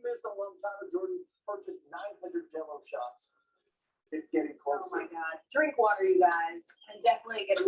miss a long time. Jordan purchased 900 Jello shots. It's getting closer. Oh my God. Drink water, you guys. And definitely get a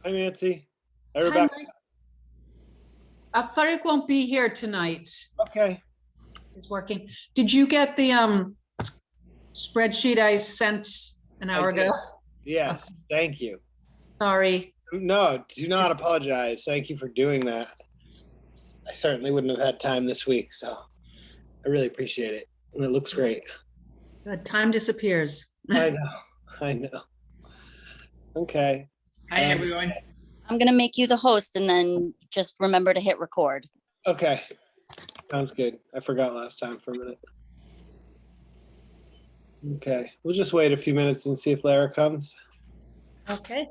Hi, Nancy. Hi, Hi, Rebecca. Mike. Farid won't be here tonight. Okay. He's working. Did you get the spreadsheet I sent an hour I did. ago? Yes, thank you. Sorry. No, do not apologize. Thank you for doing that. I certainly wouldn't have had time this week, so I really appreciate it. And it looks great. Good. Time disappears. I know. I know. Okay. Hi, everyone. I'm going to make you the host and then just remember to hit record. Okay. Sounds good. I forgot last time for a minute. Okay. We'll just wait a few minutes and see if Lara comes. Okay.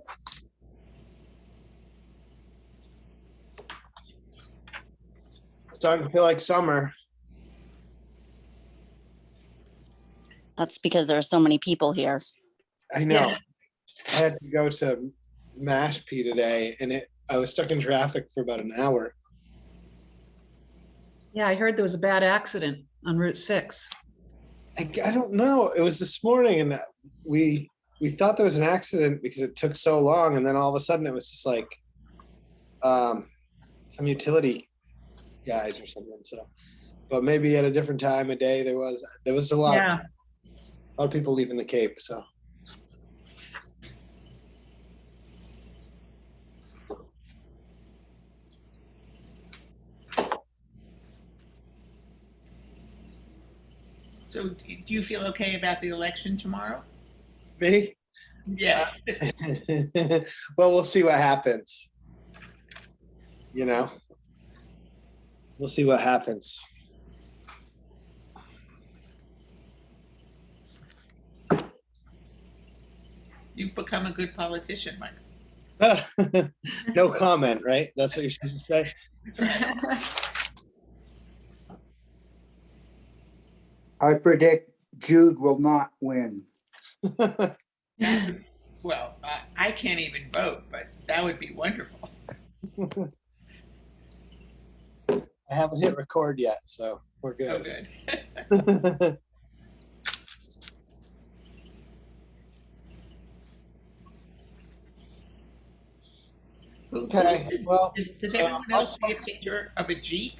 It's starting to feel like summer. That's because there are so many people here. I know. Yeah. I had to go to Mashpee today, and I was stuck in traffic for about an hour. Yeah, I heard there was a bad accident on Route 6. I don't know. It was this morning, and we thought there was an accident because it took so long, and then all of a sudden it was just like some utility guys or something. So, but maybe at a different time of day there was a lot of people leaving the Cape. So. So do you feel okay about the election tomorrow? Me? Yeah. Well, we'll see what happens. You know, we'll see what happens. You've become a good politician, Mike. No comment, right? That's what you're supposed to say? I predict Jude will not win. Well, I can't even vote, but that would be wonderful. I haven't hit record yet, so we're Oh, good. good. Okay, well, Does everyone else see a picture of a Jeep?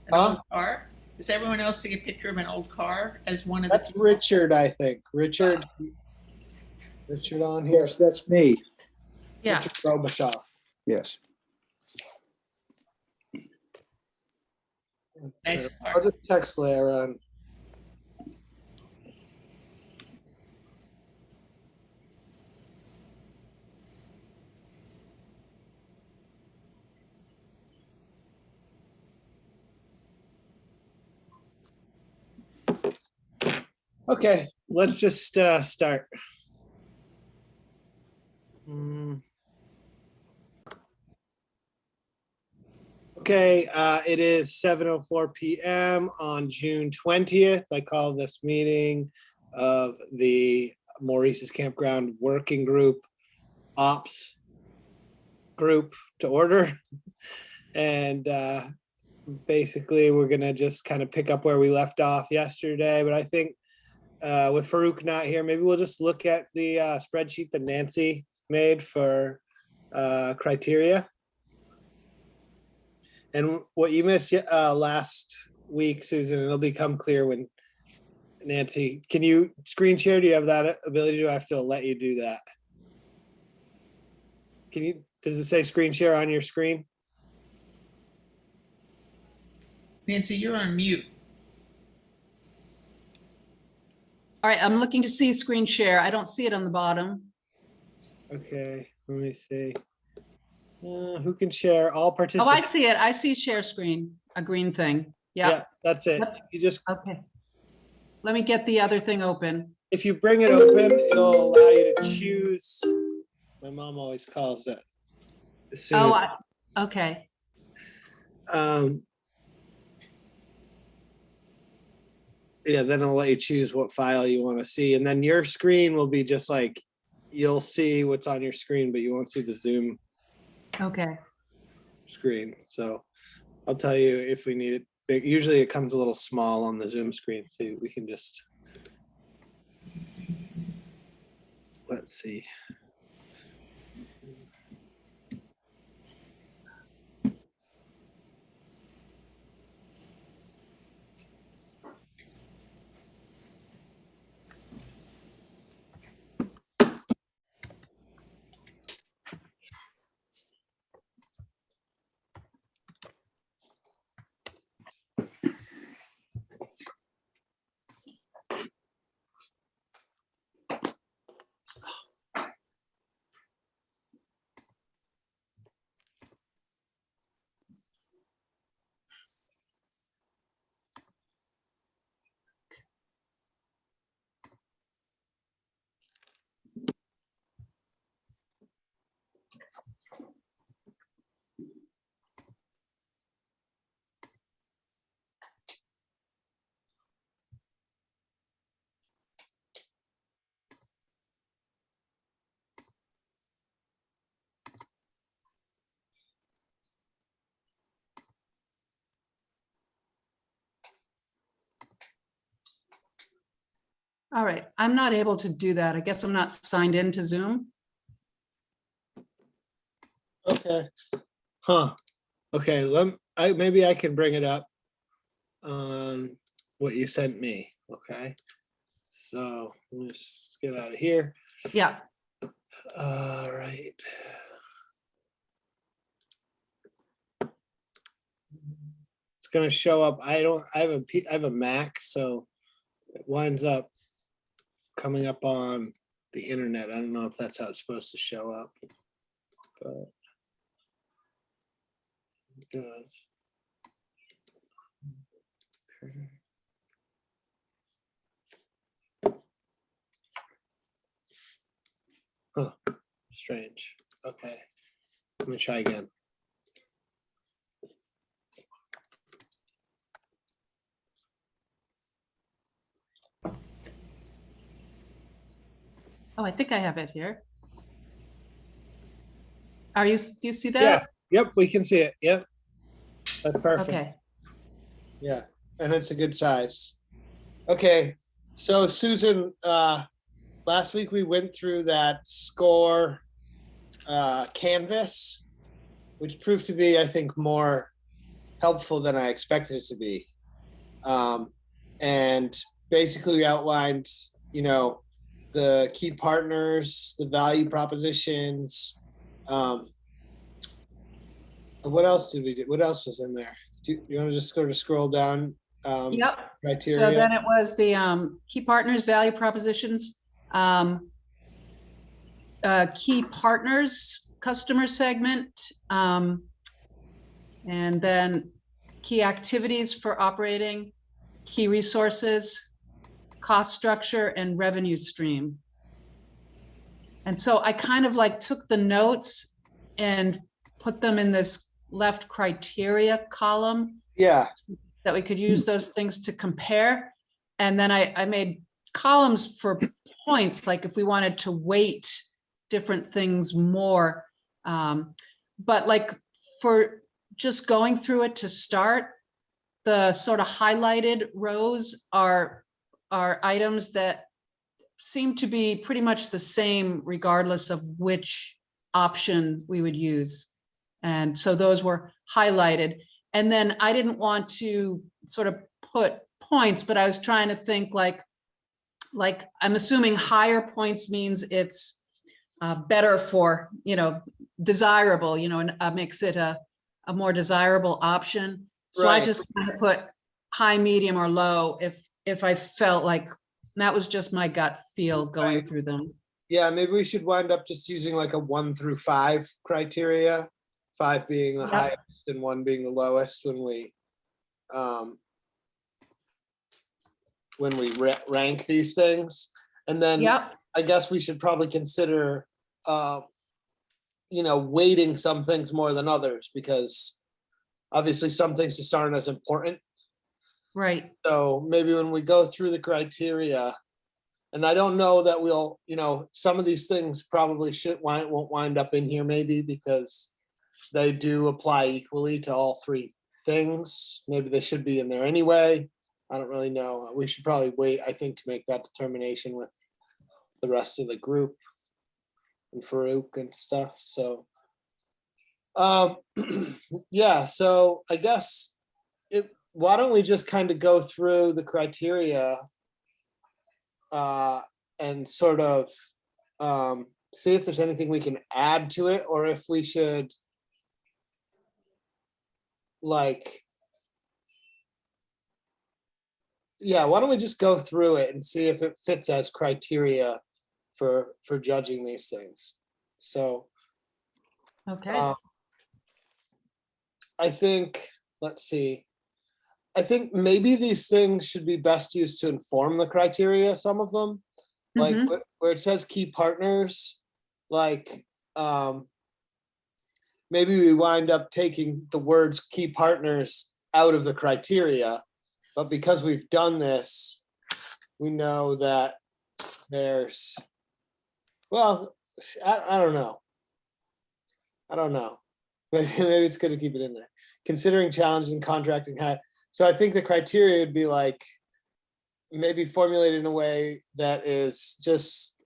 An Huh? old car? Does everyone else see a picture of an old car as one of That's the? Richard, I think. Richard on here. Yes, that's me. Yeah. Richard Robichaud. Yes. Nice car. I'll just text Lara. Okay, let's just start. Okay, it is 7:04 p.m. on June 20th. I call this meeting of the Maurice's Campground Working Group Ops Group to order. And basically, we're going to just kind of pick up where we left off yesterday. But I think with Farouk not here, maybe we'll just look at the spreadsheet that Nancy made for criteria. And what you missed last week, Susan, it'll become clear when Nancy, can you screen share? Do you have that ability? Do I have to let you do that? Does it say screen share on your screen? Nancy, you're on mute. All right, I'm looking to see screen share. I don't see it on the bottom. Okay, let me see. Who can share? All Oh, I participants. see it. I see share screen, a green thing. Yeah, Yeah, that's it. Yep. You just, okay. Let me get the other thing open. if you bring it open, it'll allow you to choose. My mom always calls it. As soon Oh, as, okay. yeah, then it'll let you choose what file you want to see. And then your screen will be just like, you'll see what's on your screen, but you won't see the Zoom Okay. screen. So I'll tell you if we need it big. Usually it comes a little small on the Zoom screen, so we can just, let's see. All right. I'm not able to do that. I guess I'm not signed into Zoom. Okay. Huh. Okay, maybe I can bring it up on what you sent me. Okay. So let's get out of here. Yeah. All right. It's gonna show up. I have a Mac, so it winds up coming up on the internet. I don't know if that's how it's supposed to show up, but it does. Okay. Huh, strange. Okay, let me try again. Oh, I think I have it here. Do you see Yeah, that? yep, we can see it. Yep, that's perfect. Okay. Yeah, and it's a good size. Okay, so Susan, last week we went through that score canvas, which proved to be, I think, more helpful than I expected it to be. And basically we outlined, the key partners, the value propositions. What else did we do? What else was in there? Do you want to just sort of scroll down? Yep. Criteria. So then it was the key partners, value propositions, key partners, customer segment, and then key activities for operating, key resources, cost structure, and revenue stream. And so I kind of like took the notes and put them in this left criteria column Yeah. that we could use those things to compare. And then I made columns for points, like if we wanted to weight different things more. But like for just going through it to start, the sort of highlighted rows are items that seem to be pretty much the same regardless of which option we would use. And so those were highlighted. And then I didn't want to sort of put points, but I was trying to think like I'm assuming higher points means it's better for, desirable, and makes it a more desirable option. So I Right. just kind of put high, medium, or low if I felt like that was just my gut feel going Right. through them. Yeah, maybe we should wind up just using like a 1 through 5 criteria. 5 being the Yep. highest and 1 being the lowest when we rank these things. And then Yep, I guess we should probably consider, weighting some things more than others, because obviously some things just aren't as important. right. So maybe when we go through the criteria, and I don't know that we'll, some of these things probably won't wind up in here maybe because they do apply equally to all 3 things. Maybe they should be in there anyway. I don't really know. We should probably wait, I think, to make that determination with the rest of the group and Farouk and stuff. So, yeah, so I guess why don't we just kind of go through the criteria and sort of see if there's anything we can add to it, or if we should why don't we just go through it and see if it fits as criteria for judging these things. So Okay, I think, let's see, I think maybe these things should be best used to inform the criteria, some of them. Like Mhm. where it says key partners, like maybe we wind up taking the words key partners out of the criteria, but because we've done this, we know that there's, well, I don't know. Maybe it's good to keep it in there. Considering challenges in contracting hire. So I think the criteria would be like, maybe formulated in a way that is just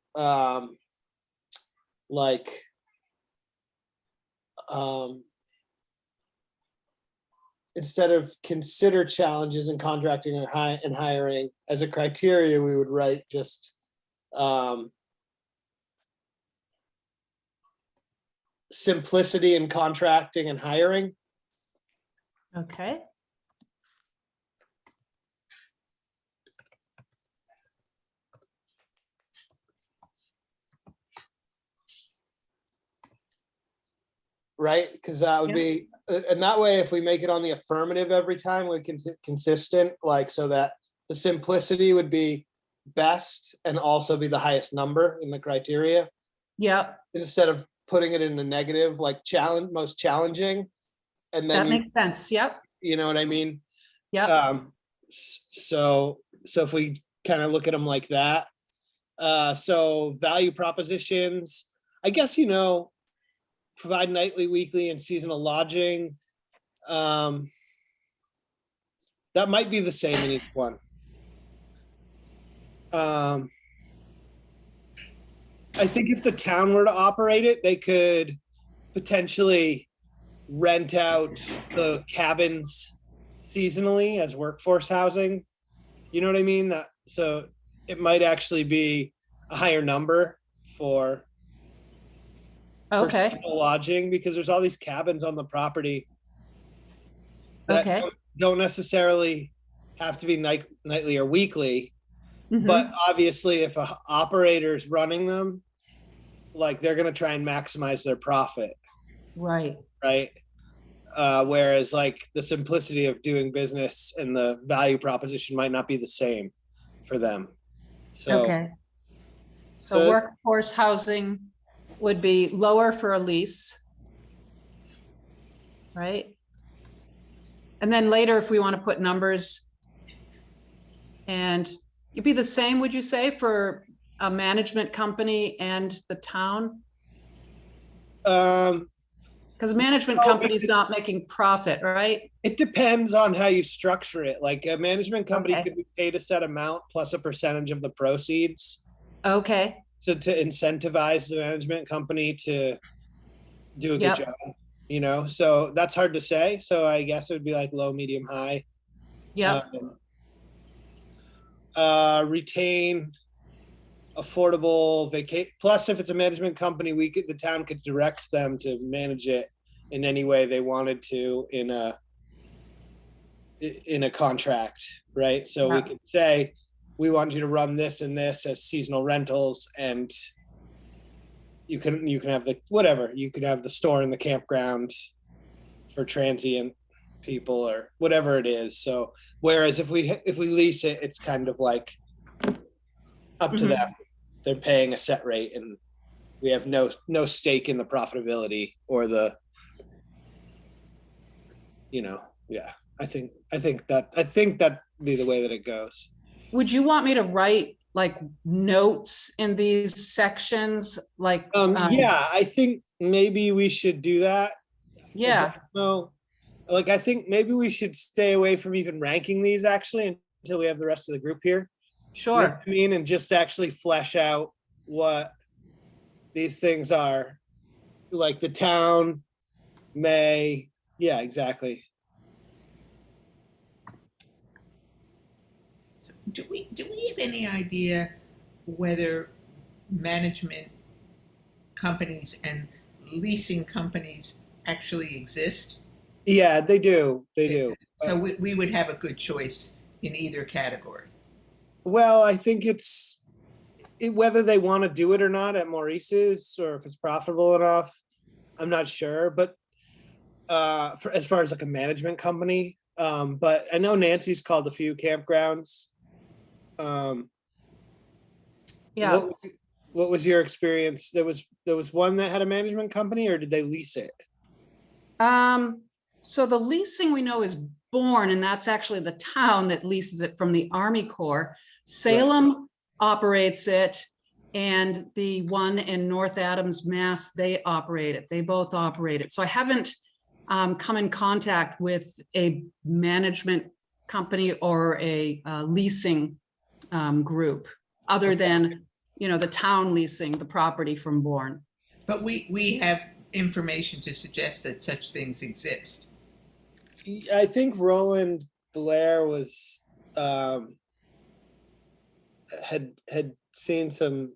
instead of consider challenges in contracting or hiring as a criteria, we would write just simplicity in contracting and hiring. okay. Right, because that would Yeah. be, and that way, if we make it on the affirmative every time, we can consistent, like, so that the simplicity would be best and also be the highest number in the criteria, Yep, instead of putting it in the negative, like most challenging. And that then makes sense. Yep, you know what I mean? yep, So if we kind of look at them like that, so value propositions, I guess, provide nightly, weekly, and seasonal lodging. That might be the same in each one. I think if the town were to operate it, they could potentially rent out the cabins seasonally as workforce housing. You know what I mean? So it might actually be a higher number for okay, seasonal lodging, because there's all these cabins on the property that okay. don't necessarily have to be nightly or weekly. Mhm. But obviously, if a operator's running them, like, they're going to try and maximize their profit, Right, right? Whereas like the simplicity of doing business and the value proposition might not be the same for them. So okay. So the- workforce housing would be lower for a lease. Right? And then later, if we want to put numbers, and it'd be the same, would you say, for a management company and the town? Because a management No, company's because- not making profit, right? it depends on how you structure it. Like a management company Okay. could be paid a set amount plus a percentage of the proceeds Okay, to incentivize the management company to do a good Yep. job, so that's hard to say. So I guess it would be like low, medium, high. yep, Retain affordable vacation. Plus, if it's a management company, the town could direct them to manage it in any way they wanted to in a contract, right? So we Yeah. could say, we want you to run this and this as seasonal rentals, and you can have the whatever. You could have the store in the campground for transient people or whatever it is. So whereas if we lease it, it's kind of like up to Mhm. them. They're paying a set rate and we have no stake in the profitability or the, yeah. I think that'd be the way that it goes. Would you want me to write like notes in these sections? Like, Yeah, I think maybe we should do that. yeah, No, like I think maybe we should stay away from even ranking these actually until we have the rest of the group here. You know what sure. I mean, and just actually flesh out what these things are, like the town may, yeah, exactly. Do we have any idea whether management companies and leasing companies actually exist? Yeah, they do. They do. So we would have a good choice in either category. Well, I think whether they want to do it or not at Maurice's or if it's profitable enough, I'm not sure. But for as far as like a management company, but I know Nancy's called a few campgrounds. Yeah. What was your experience? There was one that had a management company, or did they lease it? So the leasing we know is Bourne, and that's actually the town that leases it from the Army Corps. Salem operates it, and the one in North Adams, Mass, they operate it. They both operate it. So I haven't come in contact with a management company or a leasing group, other than, the town leasing the property from Bourne. But we have information to suggest that such things exist. I think Roland Blair was had seen some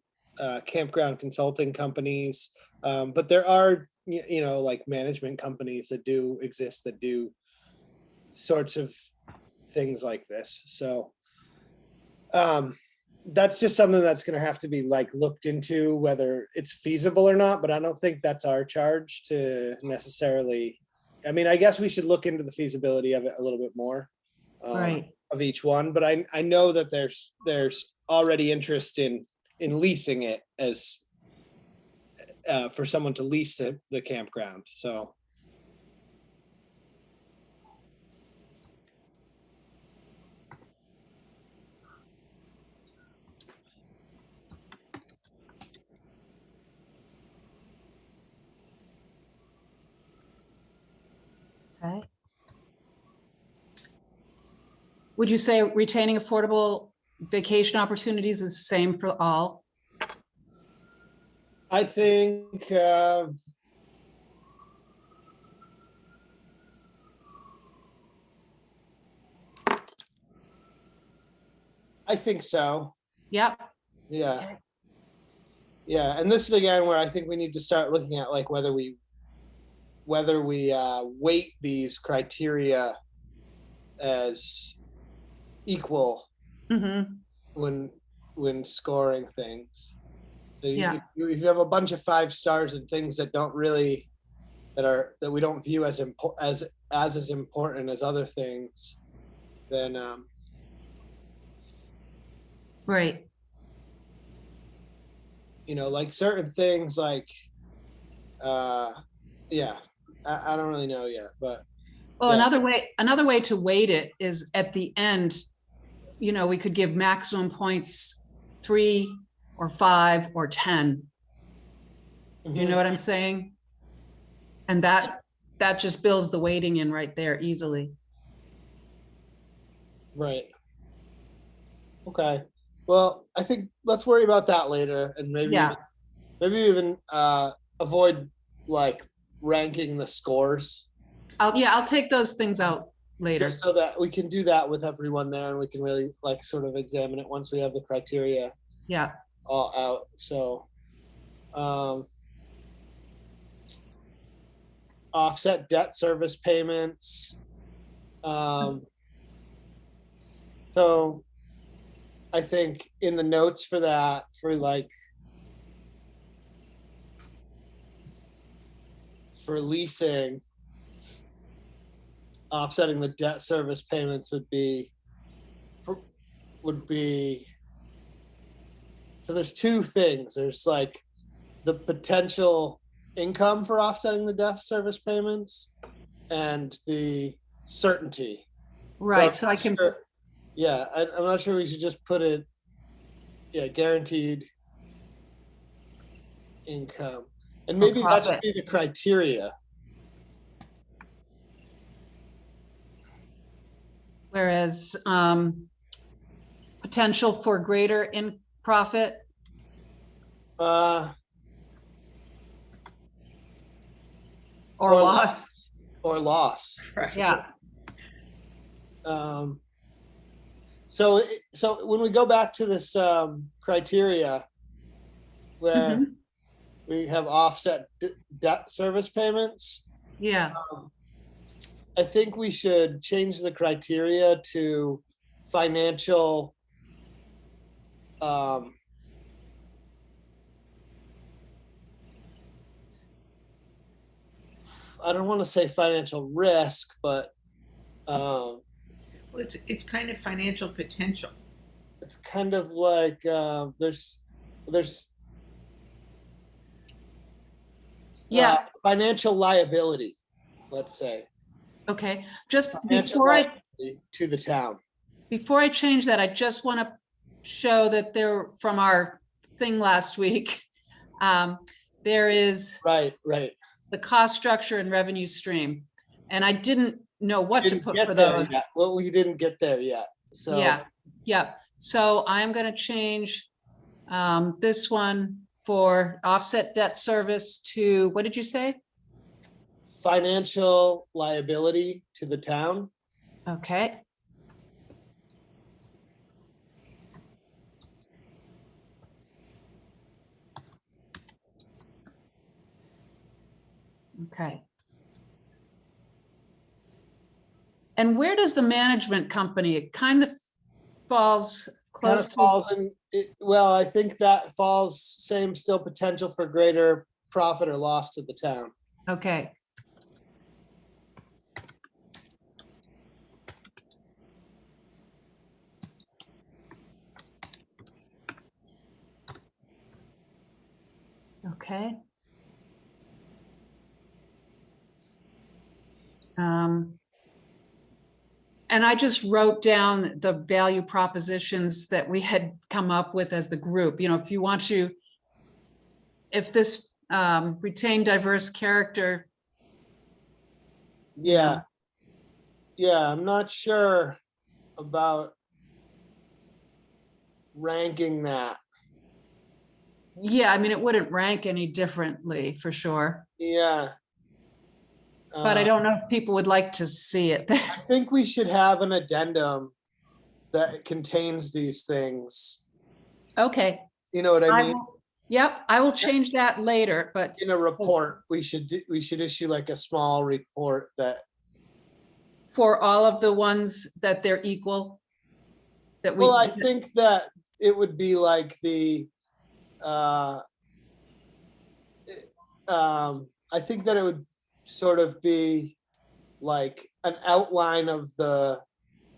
campground consulting companies, but there are like management companies that do exist that do sorts of things like this. So that's just something that's going to have to be like looked into whether it's feasible or not, but I don't think that's our charge to necessarily. I mean, I guess we should look into the feasibility of it a little bit more, Right. of each one, but I know that there's already interest in leasing it as for someone to lease the campground. So Okay. Would you say retaining affordable vacation opportunities is the same for all? I think so. Yep. Yeah. Okay. Yeah, and this is again where I think we need to start looking at like whether we weight these criteria as equal Mm-hmm. when scoring things. So Yeah. if you have a bunch of 5 stars and things that don't really that we don't view as important as other things, then Right. like certain things like yeah, I don't really know yet, but Well, yeah. another way to weight it is at the end, we could give maximum points 3 or 5 or 10. Do you know what I'm saying? And that just builds the weighting in right there easily. Right. Okay. Well, I think let's worry about that later, and maybe Yeah. even avoid like ranking the scores, I'll take those things out later. just so that we can do that with everyone there, and we can really like sort of examine it once we have the criteria Yeah. all out. So, offset debt service payments. So I think in the notes for that, for leasing, offsetting the debt service payments would be, so there's two things. There's like the potential income for offsetting the debt service payments and the certainty. Right, so I'm I not can, sure- Yeah, I'm not sure we should just put it, yeah, guaranteed income. And maybe that should profit. be the criteria. Whereas potential for greater in profit, Uh, or Or loss. or loss. Right. Yeah, So when we go back to this criteria where Mhm. we have offset debt service payments, Yeah, I think we should change the criteria to financial I don't want to say financial risk, but Well, it's kind of financial potential. it's kind of like there's yeah, financial liability, let's say, okay. Just financial before liability to the town. before I change that, I just want to show that there, from our thing last week, there is Right. the cost structure and revenue stream. And I didn't know what to Didn't put get for there those. yet. Well, we didn't get there yet. So Yeah. So I'm going to change this one for offset debt service to, what did you say? financial liability to the town. Okay. Okay. And where does the management company, it kind of falls Kind close of to, falls in, well, I think that falls same still potential for greater profit or loss to the town. okay. Okay. And I just wrote down the value propositions that we had come up with as the group. You know, if you want to, if this retain diverse character. you know, Yeah, I'm not sure about ranking that. Yeah, I mean, it wouldn't rank any differently for sure, Yeah. but I don't know if people would like to see it there. I think we should have an addendum that contains these things. Okay. You know what I mean? Yep, I will change that later, but In a report, we should issue like a small report that, for all of the ones that they're equal. That we, well, I think that it would be like the, I think that it would sort of be like an outline of the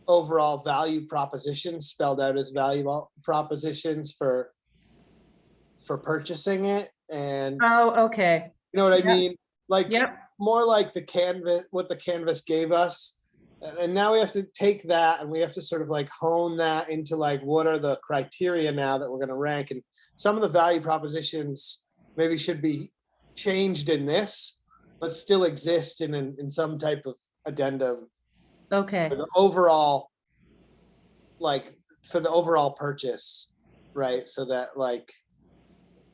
overall value propositions spelled out as value propositions for purchasing it. And oh, okay, you know what I Yep. mean? Like yep, more like the canvas, what the canvas gave us. And now we have to take that and we have to sort of like hone that into like, what are the criteria now that we're going to rank? And some of the value propositions maybe should be changed in this, but still exist in some type of addendum okay, for the overall, like for the overall purchase, right? So that like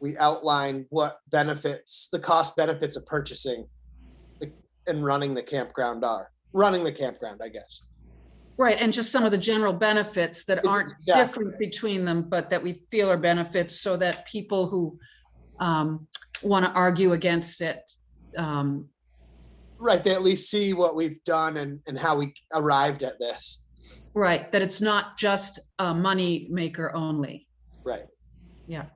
we outline what benefits, the cost benefits of purchasing and running the campground are. Running the campground, I guess. right, and just some of the general benefits that aren't Exactly. different between them, but that we feel are benefits, so that people who want to argue against it, Right, they at least see what we've done and how we arrived at this. right, that it's not just a money maker only. Right. Yeah.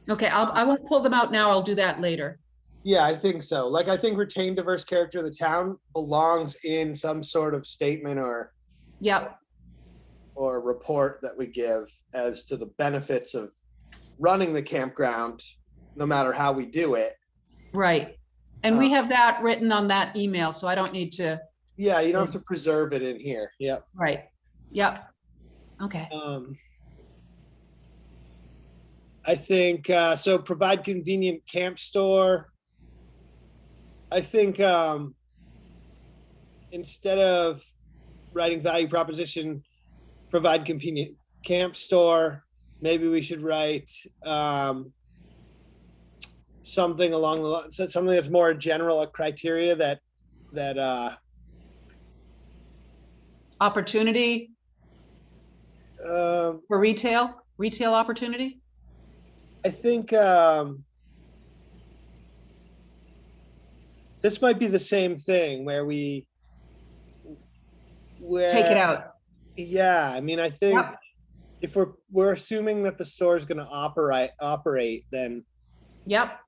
Okay, I won't pull them out now. I'll do that later. Yeah, I think so. Like, I think retain diverse character of the town belongs in some sort of statement Yep, or report that we give as to the benefits of running the campground, no matter how we do it. right. And we have that written on that email, so I don't need to, Yeah, you don't have to preserve it in here. Yep. right. Yep. Okay. I think, so provide convenient camp store. I think, instead of writing value proposition, provide convenient camp store, maybe we should write, something along the lines, something that's more general, a criteria that Opportunity um, for retail opportunity? I think this might be the same thing where Take it out. Yeah, I mean, I think Yep. if we're assuming that the store is going to operate, then, Yep.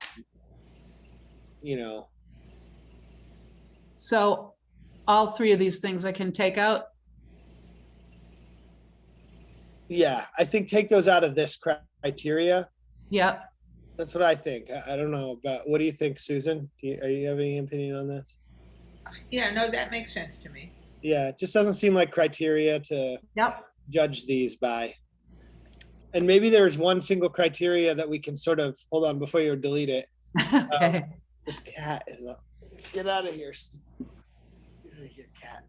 you know, So all three of these things I can take out? yeah, I think take those out of this criteria. Yep. That's what I think. I don't know about, what do you think, Susan? Do you have any opinion on this? Yeah, no, that makes sense to me. Yeah, it just doesn't seem like criteria to Yep. judge these by. And maybe there's one single criteria that we can sort of, hold on, before you delete it. Okay. This cat is up. Get out of here. Get out of here, cat.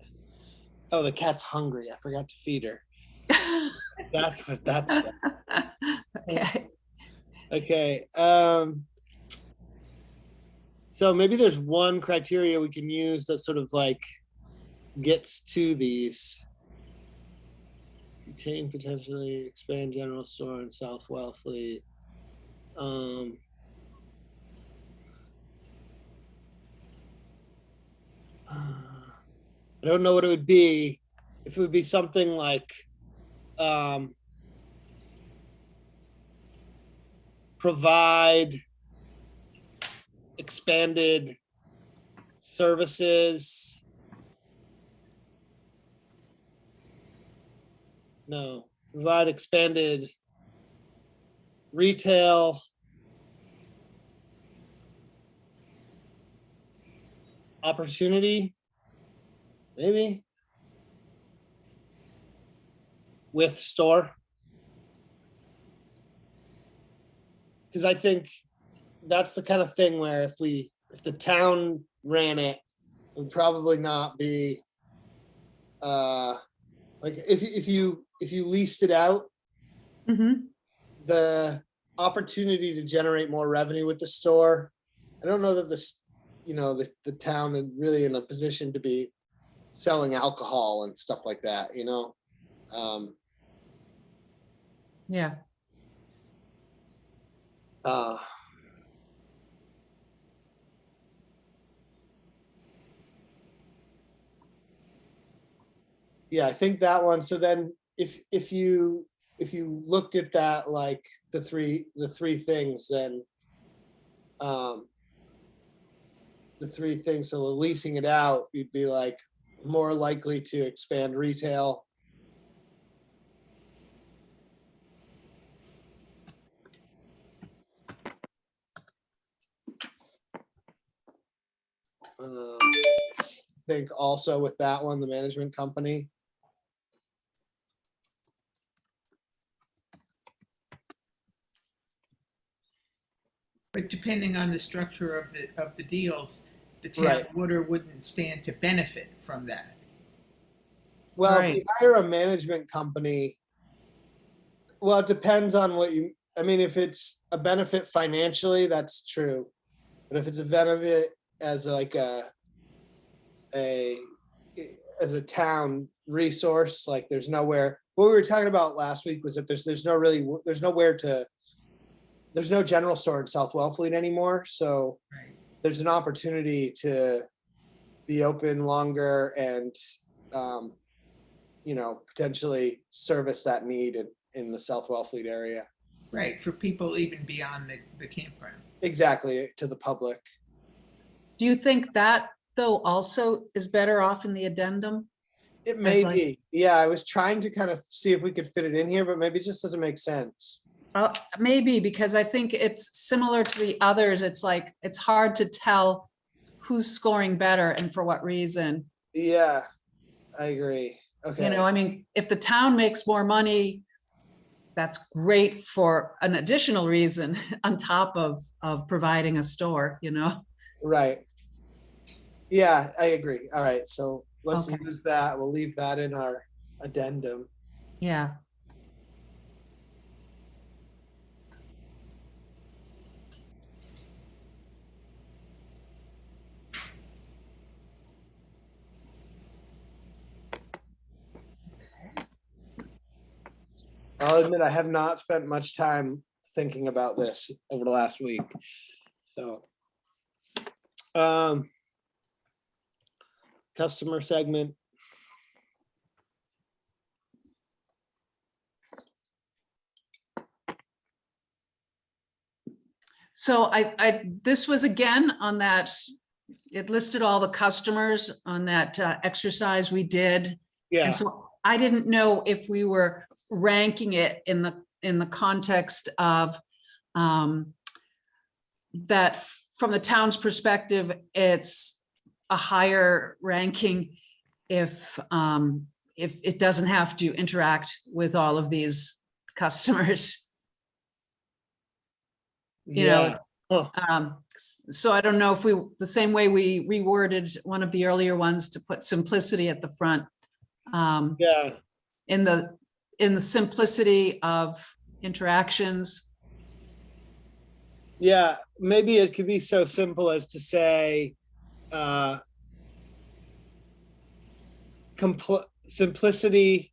Oh, the cat's hungry. I forgot to feed her. That's what that's about. Okay. Okay. So maybe there's one criteria we can use that sort of like gets to these. Retain, potentially expand general store in South Wellfleet. I don't know what it would be. If it would be something like provide expanded services. No, provide expanded retail opportunity, maybe, with store. Because I think that's the kind of thing where if the town ran it, it would probably not be like if you leased it out, Mhm. the opportunity to generate more revenue with the store. I don't know that this, the town is really in a position to be selling alcohol and stuff like that, Yeah. Yeah, I think that one. So then if you looked at that, like the three things, then the three things, so leasing it out, you'd be like more likely to expand retail. I think also with that one, the management company. But depending on the structure of the deals, the town Right. would or wouldn't stand to benefit from that. Well, if Right. you hire a management company, well, it depends on I mean, if it's a benefit financially, that's true. But if it's a benefit as like as a town resource, like there's nowhere, what we were talking about last week was that there's no general store in South Wellfleet anymore. So Right. there's an opportunity to be open longer and, potentially service that need in the South Wellfleet area. Right, for people even beyond the campground. Exactly, to the public. Do you think that though also is better off in the addendum? It may like- be. Yeah, I was trying to kind of see if we could fit it in here, but maybe it just doesn't make sense. Maybe, because I think it's similar to the others. It's like, it's hard to tell who's scoring better and for what reason. Yeah, I agree. Okay. You know, I mean, if the town makes more money, that's great for an additional reason on top of providing a store, you know? Right. Yeah, I agree. All right, so let's Okay. use that. We'll leave that in our addendum. Yeah. I'll admit I have not spent much time thinking about this over the last week. So, customer segment. So this was again on that, it listed all the customers on that exercise we did. Yeah, And so I didn't know if we were ranking it in the context of that from the town's perspective, it's a higher ranking if it doesn't have to interact with all of these customers. You know, yeah. Huh. So I don't know if the same way we reworded one of the earlier ones to put simplicity at the front. Yeah, In the simplicity of interactions. yeah. Maybe it could be so simple as to say, simplicity.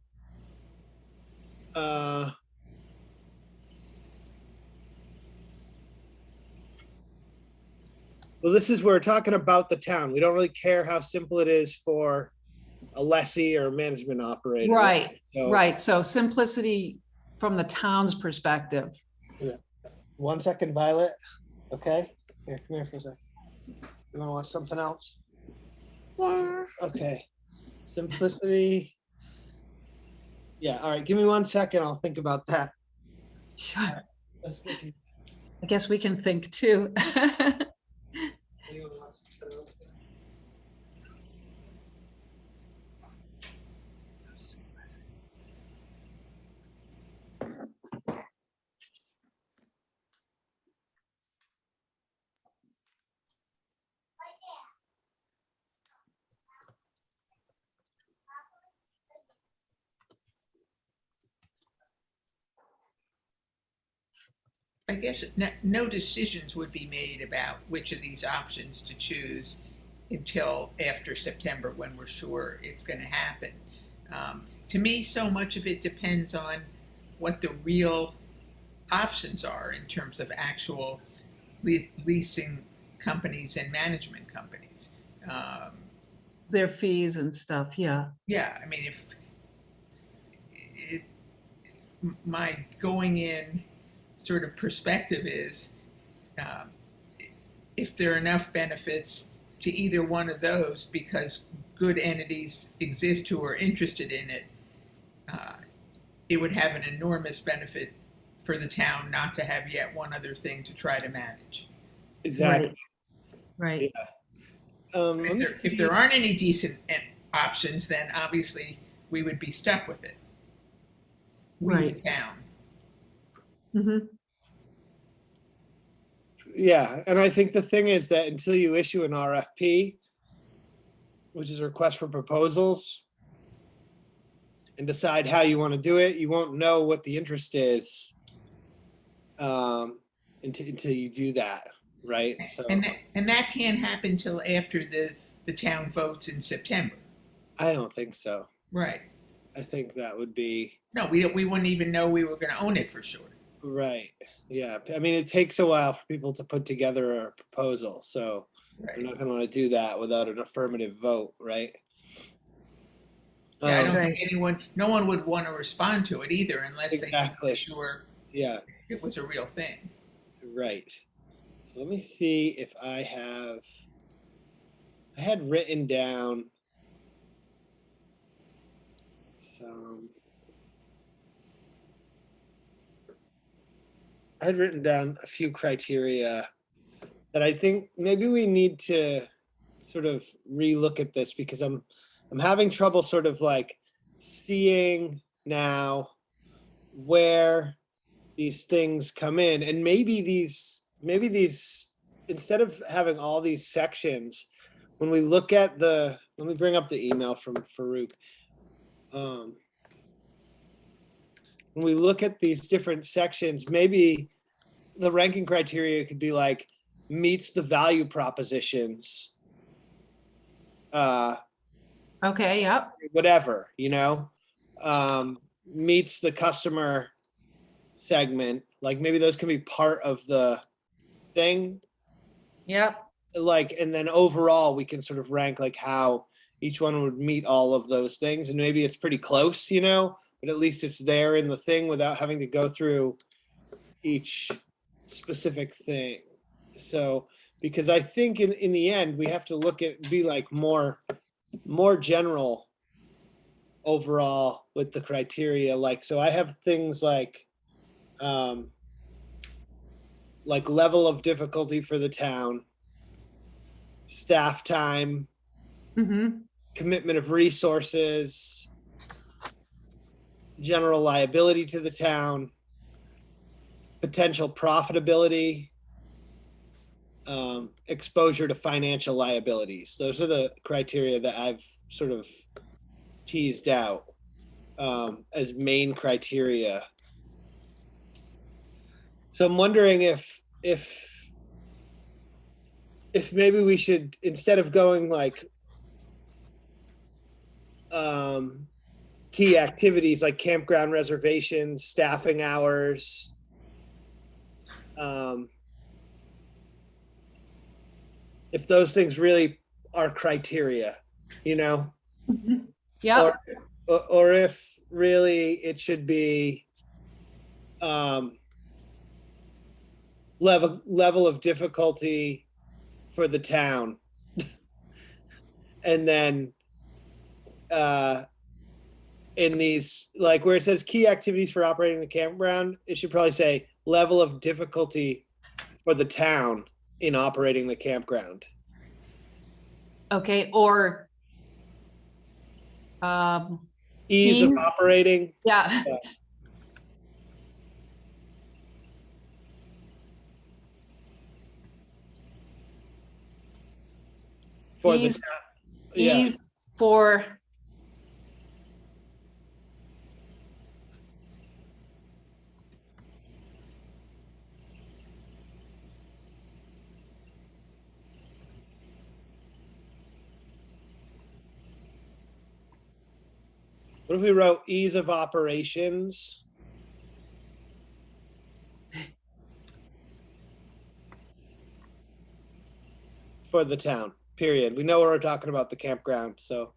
Well, this is where we're talking about the town. We don't really care how simple it is for a lessee or management operator. Right, So, right. So simplicity from the town's perspective. 1 second, Violet. Okay. Here, come here for a second. You want to watch something else? Yeah. Okay. Simplicity. Yeah. All right. Give me 1 second. I'll think about that. Sure. Let's get to- I guess we can think too. anyone want something else? I guess no decisions would be made about which of these options to choose until after September, when we're sure it's going to happen. To me, so much of it depends on what the real options are in terms of actual leasing companies and management companies. Their fees and stuff, yeah. Yeah, I mean, if my going in sort of perspective is, if there are enough benefits to either one of those because good entities exist who are interested in it, it would have an enormous benefit for the town not to have yet one other thing to try to manage. Exactly. Right. Let me If see. there aren't any decent options, then obviously we would be stuck with it. We, the Right. town. Mhm. Yeah, and I think the thing is that until you issue an RFP, which is a request for proposals, and decide how you want to do it, you won't know what the interest is until you do that, right? So And that can't happen till after the town votes in September. I don't think so. Right. I think that would be No, we wouldn't even know we were going to own it for sure. right. Yeah, I mean, it takes a while for people to put together a proposal, so we're Right. not going to want to do that without an affirmative vote, right? Yeah, I don't Right. think no one would want to respond to it either unless Exactly. they were sure Yeah, it was a real thing. right. So let me see if I have had written down some. I had written down a few criteria that I think maybe we need to sort of relook at this, because I'm having trouble sort of like seeing now where these things come in, and maybe these instead of having all these sections, when we look at the, let me bring up the email from Farouk. When we look at these different sections, maybe the ranking criteria could be like meets the value propositions, Okay, yep, whatever, meets the customer segment, like maybe those can be part of the thing, yep, like, and then overall we can sort of rank like how each one would meet all of those things, and maybe it's pretty close, but at least it's there in the thing without having to go through each specific thing. So, because I think in the end, we have to be like more general overall with the criteria. Like, so I have things like level of difficulty for the town, staff time, mm-hmm, commitment of resources, general liability to the town, potential profitability, exposure to financial liabilities. Those are the criteria that I've sort of teased out as main criteria. So I'm wondering if maybe we should, instead of going like key activities like campground reservations, staffing hours, if those things really are criteria, yep, or if really it should be level of difficulty for the town. And then in these, like where it says key activities for operating the campground, it should probably say level of difficulty for the town in operating the campground. okay, or Ease of ease. operating. Yeah, For the ease, town. Yeah. ease for, What if we wrote ease of operations? For the town, period. We know we're talking about the campground, so.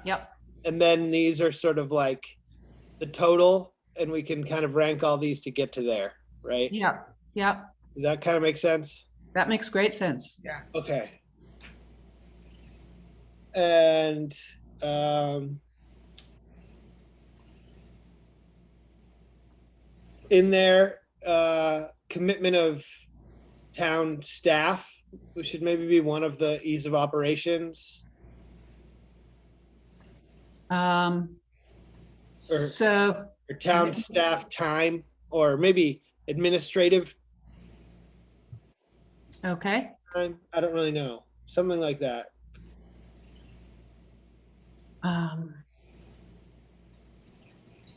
yep, And then these are sort of like the total, and we can kind of rank all these to get to there, right? yep, yep. Does that kind of make sense? That makes great sense. Yeah. Okay. And in there, commitment of town staff, which should maybe be one of the ease of operations. So, Or town staff time, or maybe administrative okay, time. I don't really know. Something like that.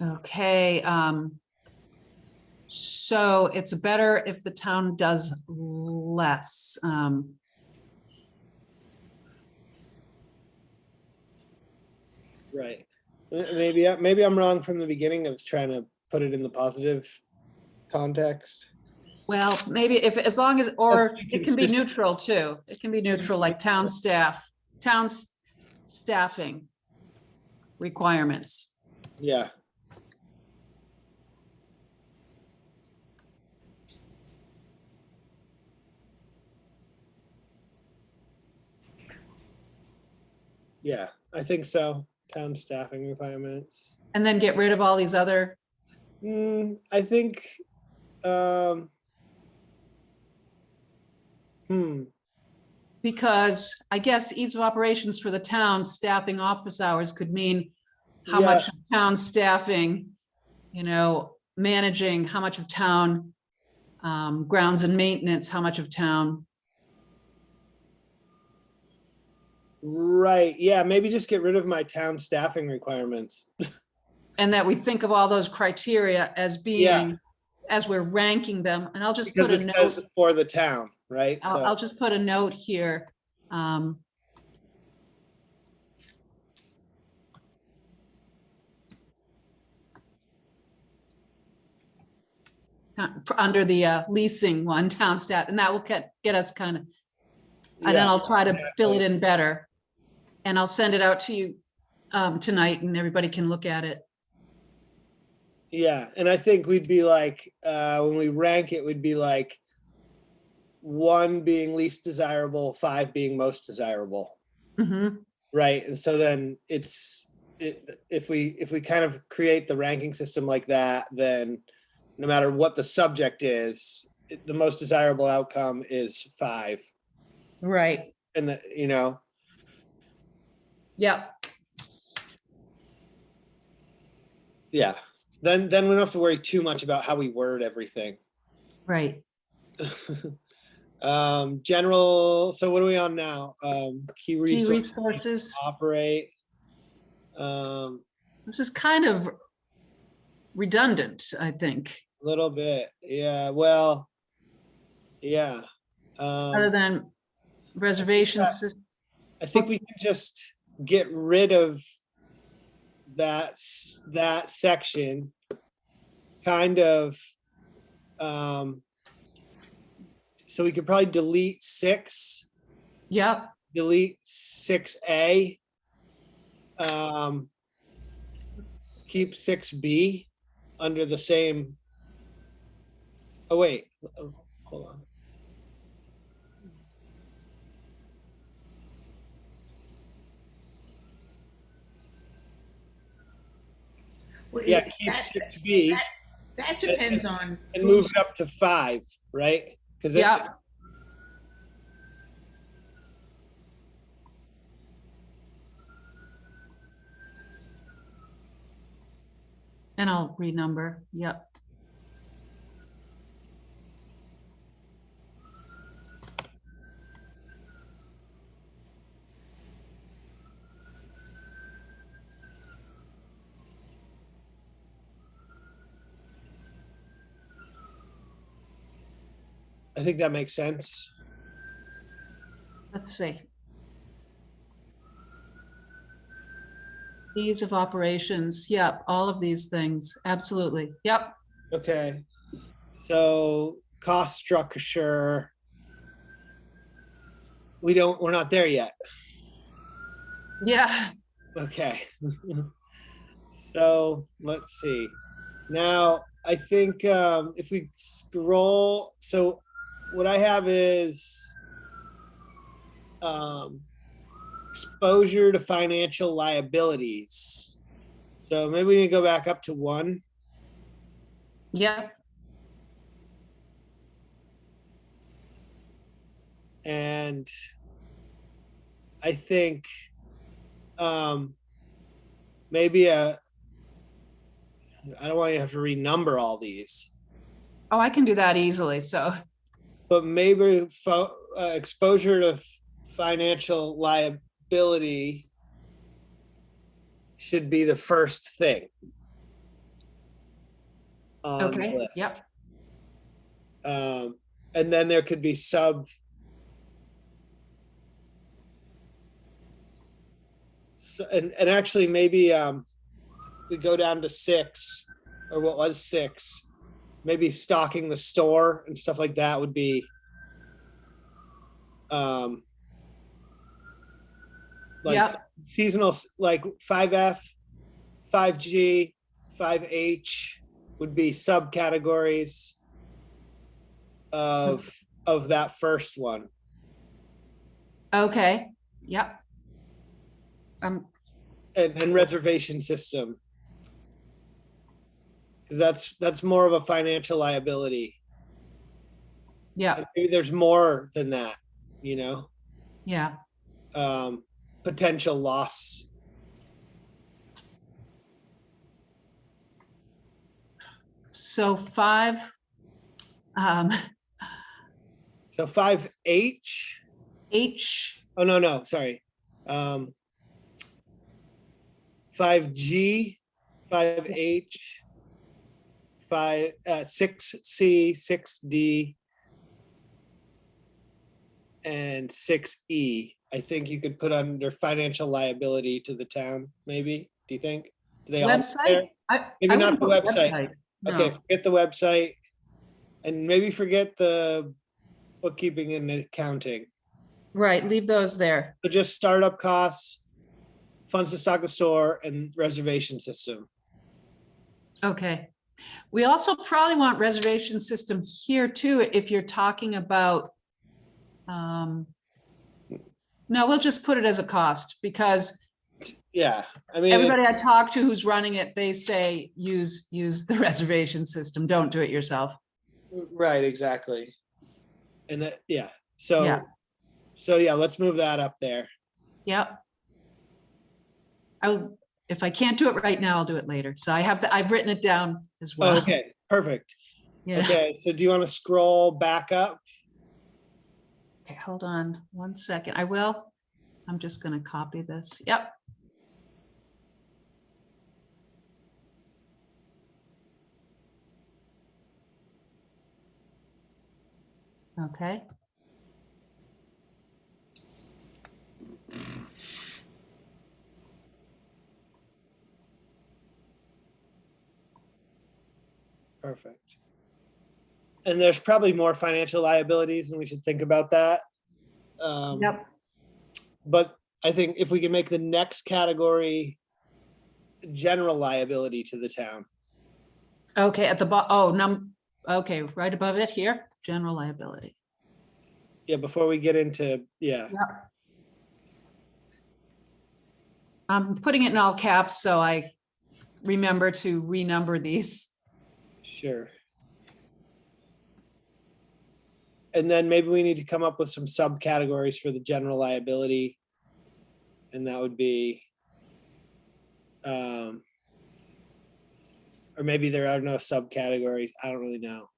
okay, so it's better if the town does less. Right. Maybe I'm wrong from the beginning. I was trying to put it in the positive context. Well, maybe if, as long as, or Just be it can be consistent. neutral too. It can be neutral, like town staffing requirements. Yeah. Yeah, I think so. Town staffing requirements. And then get rid of all these other, I think, um, because I guess ease of operations for the town staffing office hours could mean how Yeah. much of town staffing, managing, how much of town grounds and maintenance, how much of town. Right, yeah, maybe just get rid of my town staffing requirements. And that we think of all those criteria as being, as we're ranking them, and I'll just Because put a it note, says for the town, right? I'll So, just put a note here. Under the leasing one, town staff, and that will get us kind of, and then yeah, I'll try to fill it exactly. in better. And I'll send it out to you tonight, and everybody can look at it. Yeah, and I think we'd be like, when we rank it, we'd be like 1 being least desirable, 5 being most desirable, Mhm. right? And so then if we kind of create the ranking system like that, then no matter what the subject is, the most desirable outcome is 5. Right. And Yep. yeah, then we don't have to worry too much about how we word everything. Right. General, so what are we on now? Key Key resources resources. operate. This is kind of redundant, I think, A little bit, yeah, well, yeah. other than reservations. I think we can just get rid of that section, kind of. So we could probably delete 6, Yep. delete 6A. Keep 6B under the same. Oh, wait, hold on. Well, Yeah, keep that- 6B That depends on. and move it up to 5, right? Because Yep. And I'll renumber. Yep. I think that makes sense. Let's see. Ease of operations. Yep. All of these things. Absolutely. Yep. Okay. So cost structure. We're not there yet. Yeah. Okay. So let's see. Now, I think if we scroll, so what I have is exposure to financial liabilities. So maybe we need to go back up to 1. Yep. And I think maybe I don't want you to have to renumber all these, Oh, I can do that easily. So, but maybe exposure to financial liability should be the first thing on the okay. list. Yep. And then there could be so, and actually maybe we go down to 6, or what was 6, maybe stocking the store and stuff like that would be like Yep. seasonal, like 5F, 5G, 5H would be subcategories of that first one. Okay. Yep. and reservation system. Because that's more of a financial liability. yeah, And maybe there's more than that, you know, yeah. potential loss. So 5, So 5H, H, oh, no, sorry. 5G, 5H, 6C, 6D, and 6E. I think you could put under financial liability to the town, maybe, do you think? Do they all fit there? website? I Maybe not wouldn't the put website. No. Okay, forget the website, and maybe forget the bookkeeping and accounting. Right, leave those there. So just startup costs, funds to stock the store, and reservation system. Okay. We also probably want reservation system here too, if you're talking about, no, we'll just put it as a cost because Yeah, I mean, everybody I talk to who's running it, they say, use the reservation system. Don't do it yourself. right, exactly. And that, yeah, so, Yeah. so yeah, let's move that up there. Yep. If I can't do it right now, I'll do it later. So I've written it down as well. Okay, perfect. Yeah. Okay, so do you want to scroll back up? Okay, hold on 1 second. I will. I'm just going to copy this. Yep. Okay. Perfect. And there's probably more financial liabilities, and we should think about that. Yep. But I think if we can make the next category general liability to the town. Okay, at the bottom. Okay, right above it here, general liability. Yeah, before we get into, yeah, Yep. I'm putting it in all caps so I remember to renumber these. sure. And then maybe we need to come up with some subcategories for the general liability. And that would be, or maybe there are no subcategories. I don't really know.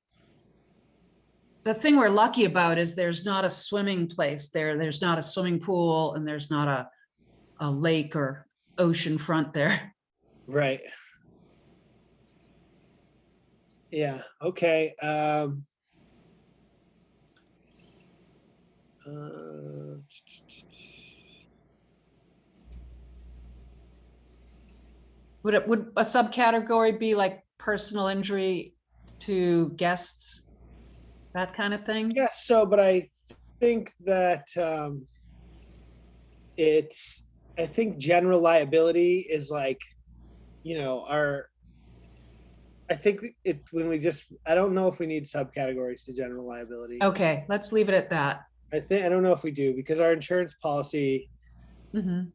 The thing we're lucky about is there's not a swimming place there. There's not a swimming pool and there's not a lake or ocean front there. Right. Yeah, okay. Would a subcategory be like personal injury to guests? That kind of thing? Yes, so, but I think that I think general liability is like, you know, I think I don't know if we need subcategories to general liability. Okay, let's leave it at that. I don't know if we do, because our insurance policy Mhm.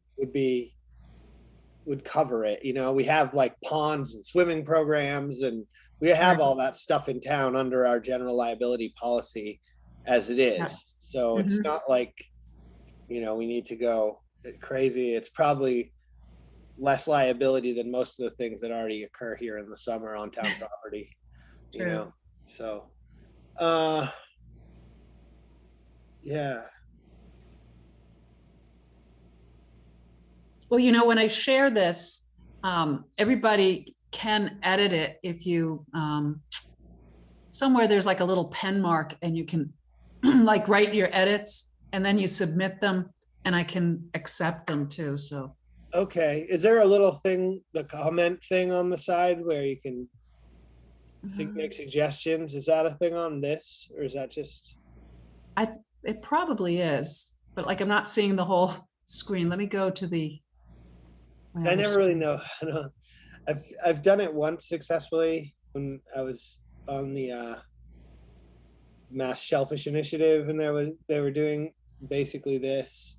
would cover it, you know, we have like ponds and swimming programs, and we have Right. all that stuff in town under our general liability policy as it is. Yeah. So it's Mhm. not like, you know, we need to go crazy. It's probably less liability than most of the things that already occur here in the summer on town property, you True. know, so, yeah, Well, you know, when I share this, everybody can edit it if you, somewhere there's like a little pen mark and you can like write your edits and then you submit them and I can accept them too, so. okay. Is there a little thing, the comment thing on the side where you can make suggestions? Is that a thing on this, or is that just? It probably is, but like I'm not seeing the whole screen. Let me go to the. I never really know. I don't, I've done it once successfully when I was on the Mass Shellfish Initiative, and they were doing basically this.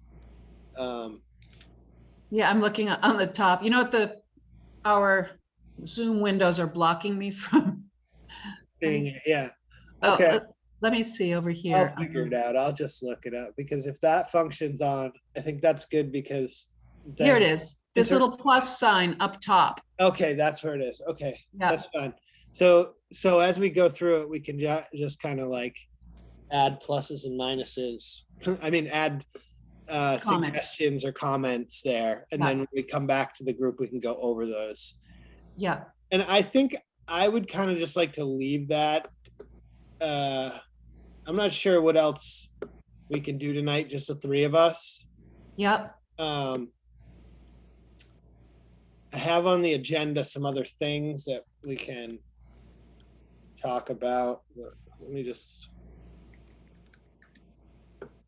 Yeah, I'm looking on the top. You know what, our Zoom windows are blocking me from. Seeing it, yeah. Oh, Okay, let me see over I'll here. figure it out. I'll just look it up because if that functions on, I think that's good because Here it then, is, this little plus sign up top. okay, that's where it is. Okay, Yeah, that's fine. So as we go through it, we can just kind of like add pluses and minuses. I mean, add Comments. suggestions or comments there. And Yeah. then when we come back to the group, we can go over those. yeah, And I think I would kind of just like to leave that. I'm not sure what else we can do tonight, just the three of us. yep. I have on the agenda some other things that we can talk about. Let me just,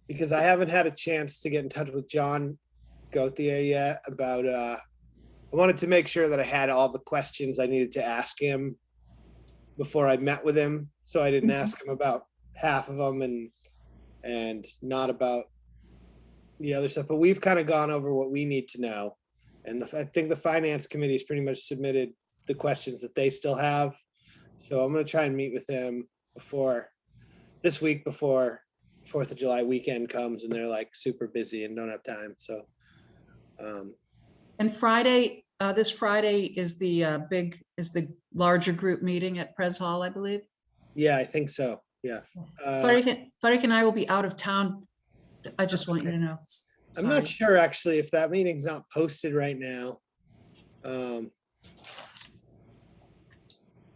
because I haven't had a chance to get in touch with John Gauthier yet about, I wanted to make sure that I had all the questions I needed to ask him before I met with him. So I didn't ask him about half of them and not about the other stuff, but we've kind of gone over what we need to know. And I think the finance committee has pretty much submitted the questions that they still have. So I'm going to try and meet with them this week before 4th of July weekend comes and they're like super busy and don't have time. So, And Friday, this Friday is the larger group meeting at Pres Hall, I believe. yeah, I think so. Yeah. Frederick and I will be out of town. I just want you to know. I'm not Sorry. sure actually if that meeting's not posted right now.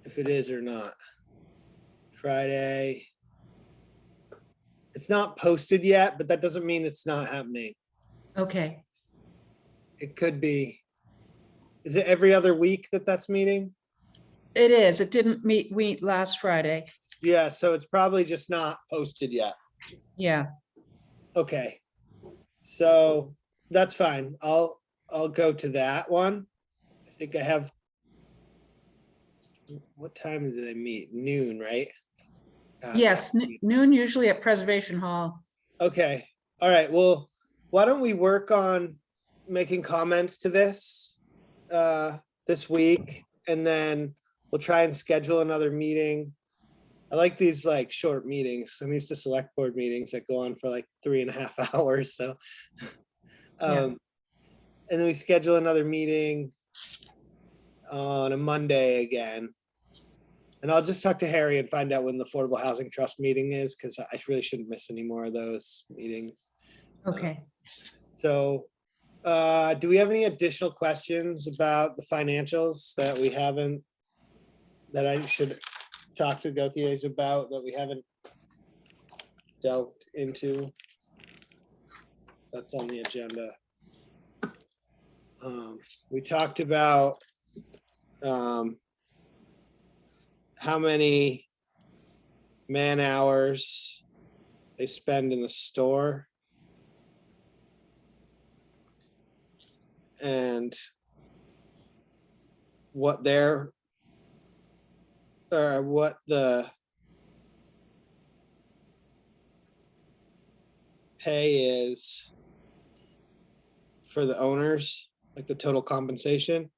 If it is or not. Friday. It's not posted yet, but that doesn't mean it's not happening. Okay, It could be. Is it every other week that that's meeting? it is. It didn't meet last Friday. Yeah, so it's probably just not posted yet. Yeah, Okay. So that's fine. I'll go to that one. I think I have, what time do they meet? Noon, right? yes, noon usually at Preservation Hall. Okay. All right. Well, why don't we work on making comments to this this week, and then we'll try and schedule another meeting. I like these like short meetings. I'm used to select board meetings that go on for like 3.5 hours. So, and then we schedule another meeting on a Monday again. And I'll just talk to Harry and find out when the Affordable Housing Trust meeting is, because I really shouldn't miss any more of those meetings. Okay. So do we have any additional questions about the financials that we haven't, that I should talk to Gauthiers about, that we haven't delved into? That's on the agenda. We talked about how many man hours they spend in the store. And what the pay is for the owners, like the total compensation.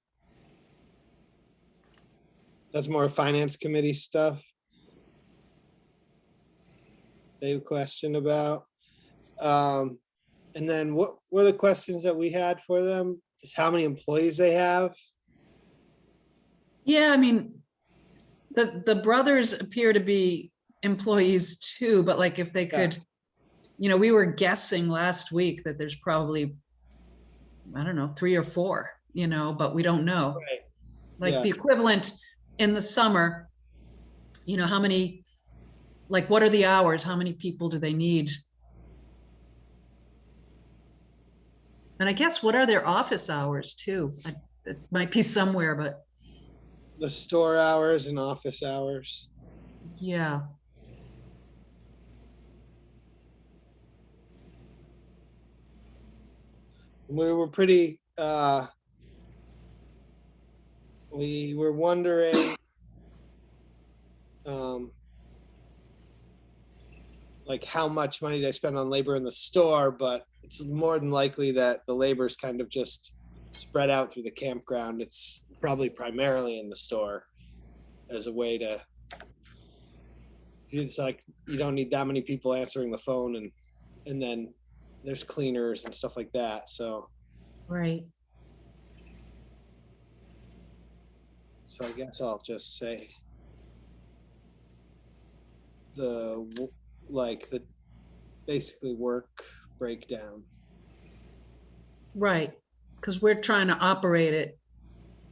That's more finance committee stuff. They questioned about. And then what were the questions that we had for them? Just how many employees they have? Yeah, I mean, the brothers appear to be employees too, but like if they could, we were guessing last week that there's probably, I don't know, 3 or 4, but we don't know. Right. Like Yeah. the equivalent in the summer, how many, like, what are the hours? How many people do they need? And I guess what are their office hours too? It might be somewhere, but The store hours and office hours. yeah. We were pretty, we were wondering, like how much money they spend on labor in the store, but it's more than likely that the labor is kind of just spread out through the campground. It's probably primarily in the store as a way to, it's like you don't need that many people answering the phone, and then there's cleaners and stuff like that. So Right. I guess I'll just say the basically work breakdown. Right. Because we're trying to operate it.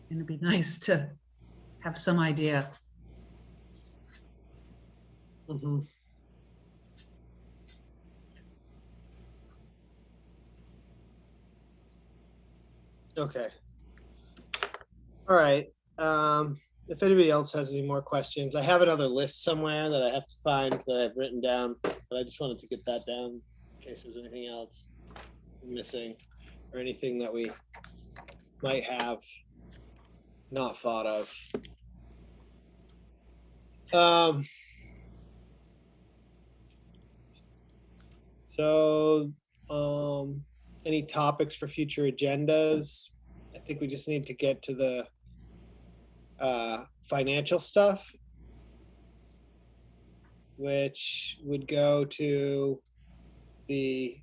And it'd be nice to have some idea. Mhm. Okay. All right. If anybody else has any more questions, I have another list somewhere that I have to find that I've written down, but I just wanted to get that down in case there's anything else missing or anything that we might have not thought of. So, any topics for future agendas? I think we just need to get to the financial stuff, which would go to the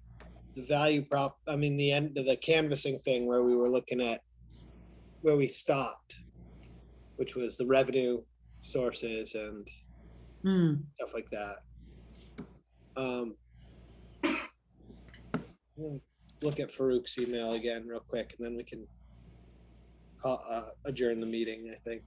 value prop. I mean, the end of the canvassing thing where we were looking at where we stopped, which was the revenue sources and Hmm. stuff like that. Look at Farouk's email again real quick, and then we can adjourn the meeting, I think.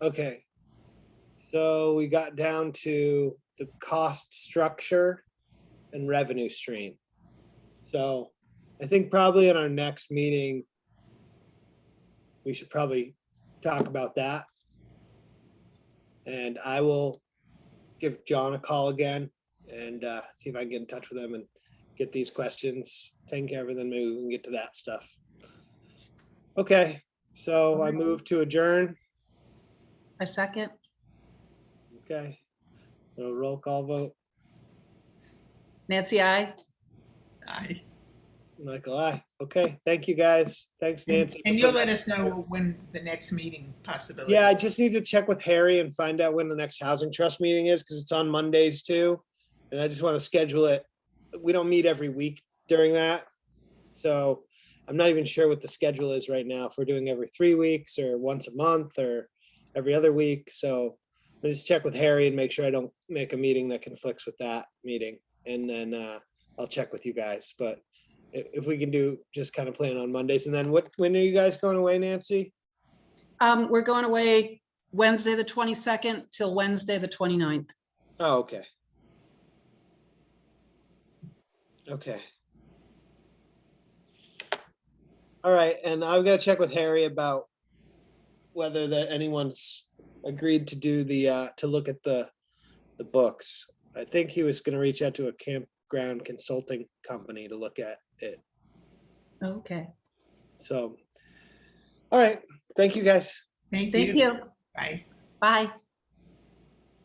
Okay, so we got down to the cost structure and revenue stream. So I think probably in our next meeting, we should probably talk about that. And I will give John a call again and see if I can get in touch with him and get these questions taken care of, and then maybe we can get to that stuff. Okay, so I move to adjourn. A second. Okay, a roll call vote. Nancy, I. Aye. Michael, aye. Okay, thank you guys. Thanks, Nancy. And you'll let us know when the next meeting possibility. Yeah, I just need to check with Harry and find out when the next housing trust meeting is, because it's on Mondays too. And I just want to schedule it. We don't meet every week during that. So I'm not even sure what the schedule is right now, if we're doing every 3 weeks or once a month or every other week. So I'll just check with Harry and make sure I don't make a meeting that conflicts with that meeting. And then I'll check with you guys. But if we can do just kind of plan on Mondays. And then when are you guys going away, Nancy? We're going away Wednesday, the 22nd till Wednesday, the 29th. Oh, okay. Okay. All right, and I've got to check with Harry about whether that anyone's agreed to do the to look at the books. I think he was going to reach out to a campground consulting company to look at it. Okay. So, all right. Thank you guys. Thank Thank you. you. Bye. Bye.